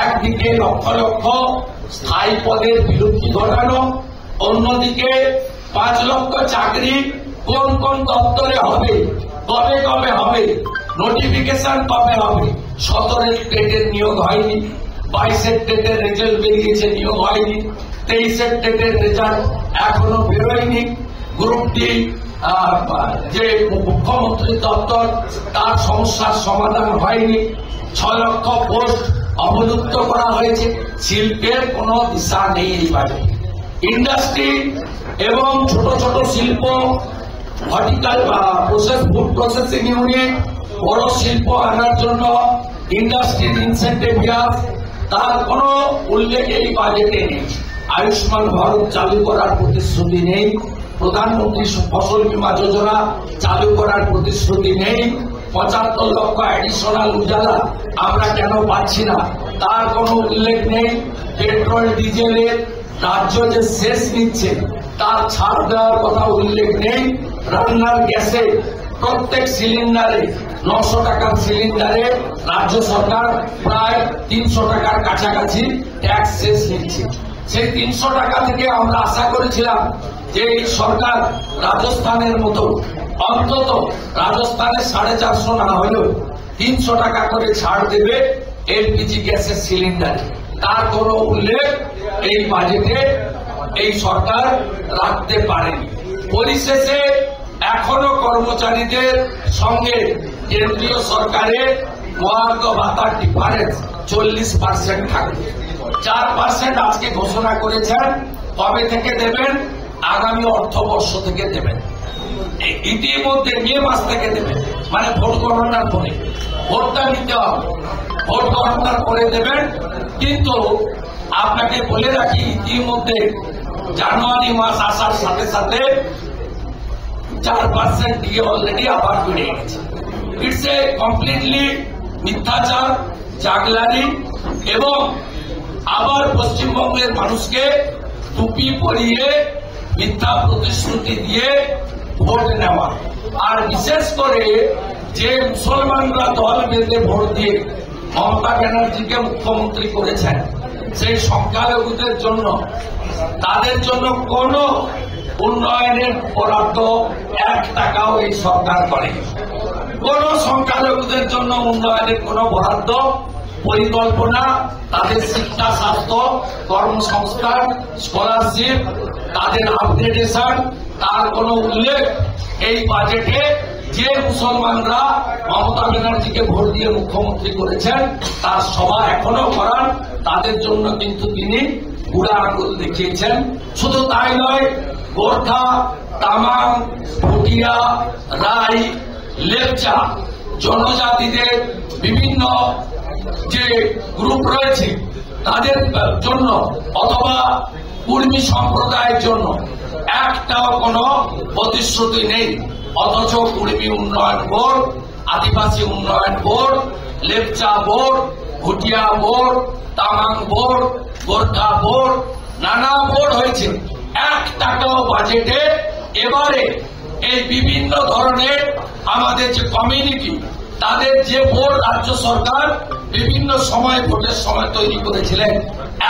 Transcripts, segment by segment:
একদিকে লক্ষ লক্ষ স্থায়ী পদের বিলুপ্তি ঘটানো, অন্যদিকে 5 লক্ষ চাকরি কোন কোন দপ্তরে হবে, কবে কবে হবে, নোটিফিকেশন কবে হবে। 17 টেটের নিয়োগ হয়নি, 22 টেটের রেজাল্ট বেরিয়েছে, নিয়োগ হয়নি, 23 টেটের রেজাল্ট এখনো বেরোয়নি। গ্রুপ ডি যে মুখ্যমন্ত্রী দপ্তর তার সমস্যার সমাধান হয়নি। 6 লক্ষ পোস্ট অবলুপ্ত করা হয়েছে। শিল্পের কোন দিশা নেই এই বাজেটে। ইন্ডাস্ট্রি এবং ছোট ছোট শিল্প, ভার্টিকাল ফুড প্রসেসিং ইউনিট, বড় শিল্প আনার জন্য ইন্ডাস্ট্রির ইনসেন্টিভ তার কোন উল্লেখ এই বাজেটে নেই। আয়ুষ্মান ভারত চালু করার প্রতিশ্রুতি নেই, প্রধানমন্ত্রী ফসল বীমা যোজনা চালু করার প্রতিশ্রুতি নেই, 75 লক্ষ অ্যাডিশনাল উজালা আমরা কেন পাচ্ছি না তার কোনো উল্লেখ নেই। পেট্রোল ডিজেলের রাজ্য যে শেষ নিচ্ছে তার ছাড় দেওয়ার কথা উল্লেখ নেই। রান্নার গ্যাসে প্রত্যেক সিলিন্ডারে 900 টাকার সিলিন্ডারে রাজ্য সরকার প্রায় 300 টাকার কাছাকাছি ট্যাক্স শেষ নিচ্ছে। সেই 300 টাকা থেকে আমরা আশা করেছিলাম যে এই সরকার রাজস্থানের মতো অন্তত রাজস্থানে 450 না হলেও 300 টাকা করে ছাড় দেবে এলপিজি গ্যাসের সিলিন্ডারে। তার কোনো উল্লেখ এই বাজেটে এই সরকার রাখতে পারেনি। পরিশেষে এখনো কর্মচারীদের সঙ্গে কেন্দ্রীয় সরকারের মহার্ঘ ভাতার ডিফারেন্স 40% থাকবে। 4% আজকে ঘোষণা করেছেন, কবে থেকে দেবেন? আগামী অর্থবর্ষ থেকে দেবেন। ইতিমধ্যে মে মাস থেকে দেবেন, মানে ভোট গণনার পরে। ভোটটা নিতে হবে, ভোট গণনার পরে দেবেন। কিন্তু আপনাকে বলে রাখি, ইতিমধ্যে জানুয়ারি মাস আসার সাথে সাথে 4% দিয়ে অলরেডি আবার বেড়ে গেছে। ইটস এ কমপ্লিটলি মিথ্যাচার, জাগলারি এবং আবার পশ্চিমবঙ্গের মানুষকে টুপি পরিয়ে মিথ্যা প্রতিশ্রুতি দিয়ে ভোট নেওয়া। আর বিশেষ করে যে মুসলমানরা দল বেঁধে ভোট দিয়ে মমতা ব্যানার্জিকে মুখ্যমন্ত্রী করেছেন, সেই সংখ্যালঘুদের জন্য তাদের জন্য কোন উন্নয়নের বরাদ্দ 1 টাকাও এই সরকার করে। কোন সংখ্যালঘুদের জন্য উন্নয়নের কোন বরাদ্দ, পরিকল্পনা, তাদের শিক্ষা, স্বাস্থ্য, কর্মসংস্থান, স্কলারশিপ, তাদের আপগ্রেডেশন তার কোন উল্লেখ এই বাজেটে যে মুসলমানরা মমতা ব্যানার্জিকে ভোট দিয়ে মুখ্যমন্ত্রী করেছেন তার সভা এখনো করান, তাদের জন্য কিন্তু তিনি বুড়া আঙুল দেখিয়েছেন। শুধু তাই নয়, গোর্খা, তামাং, ভুটিয়া, রাই, লেপচা জনজাতিদের বিভিন্ন যে গ্রুপ রয়েছে তাদের জন্য অথবা কুর্মী সম্প্রদায়ের জন্য একটাও কোনো প্রতিশ্রুতি নেই। অথচ কুর্মী উন্নয়ন বোর্ড, আদিবাসী উন্নয়ন board, Lepcha board, Bhutia board, Tamang board, Gorkha board, নানা বোর্ড হয়েছে। 1 টাকাও বাজেটে এবারে এই বিভিন্ন ধরনের আমাদের যে কমিউনিটি তাদের যে বোর্ড রাজ্য সরকার বিভিন্ন সময় ভোটের সময় তৈরি করেছিলেন,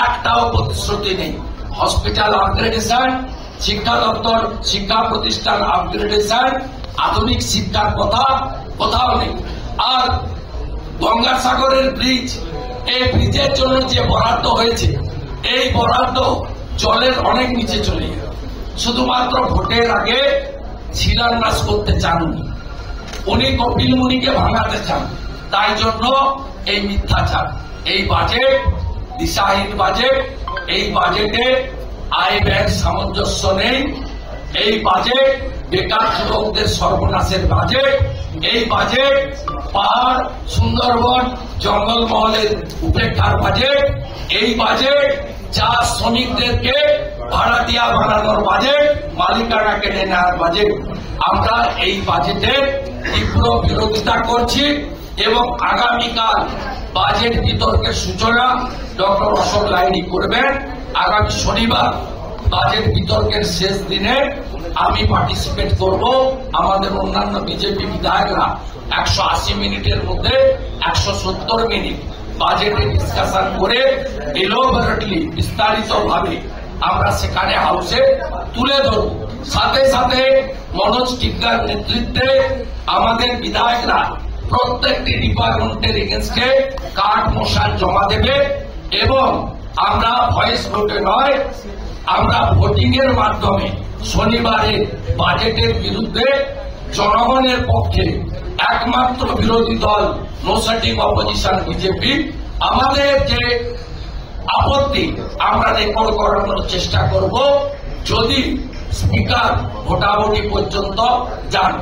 একটাও প্রতিশ্রুতি নেই। হসপিটাল আপগ্রেডেশন, শিক্ষা দপ্তর, শিক্ষা প্রতিষ্ঠান আপগ্রেডেশন, আধুনিক শিক্ষার কথা কোথাও নেই। আর গঙ্গাসাগরের ব্রিজ, এই ব্রিজের জন্য যে বরাদ্দ হয়েছে, এই বরাদ্দ জলের অনেক নিচে চলে গেল। শুধুমাত্র ভোটের আগে শিলান্যাস করতে চান উনি, কপিল মুনিকে ভাঙাতে চান, তাই জন্য এই মিথ্যাচার। এই বাজেট দিশাহীন বাজেট, এই বাজেটে আয় ব্যয় সামঞ্জস্য নেই, এই বাজেট বেকার যুবকদের সর্বনাশের বাজেট, এই বাজেট পাহাড়, সুন্দরবন, জঙ্গলমহলের উপেক্ষার বাজেট, এই বাজেট চা শ্রমিকদেরকে ভাড়াটিয়া বানানোর বাজেট, মালিকানা কেড়ে নেওয়ার বাজেট। আমরা এই বাজেটের তীব্র বিরোধিতা করছি এবং আগামীকাল বাজেট বিতর্কের সূচনা ডক্টর অশোক লাহিড়ী করবেন। আগামী শনিবার বাজেট বিতর্কের শেষ দিনে আমি পার্টিসিপেট করব। আমাদের অন্যান্য বিজেপি বিধায়করা 180 মিনিটের মধ্যে 170 মিনিট বাজেটে ডিসকাশন করে এলোবারেটলি বিস্তারিতভাবে আমরা সেখানে হাউসে তুলে ধরব। সাথে সাথে মনোজ টিগ্গার নেতৃত্বে আমাদের বিধায়করা প্রত্যেকটি ডিপার্টমেন্টের এগেনস্টে কার্ড মোশন জমা দেবে এবং আমরা ভয়েস ভোটে নয়, আমরা ভোটিং এর মাধ্যমে শনিবারে বাজেটের বিরুদ্ধে জনগণের পক্ষে একমাত্র বিরোধী দল নো সেটিং অপোজিশন বিজেপি আমাদের যে আপত্তি আমরা রেকর্ড করানোর চেষ্টা করব যদি স্পিকার ভোটাভুটি পর্যন্ত যান।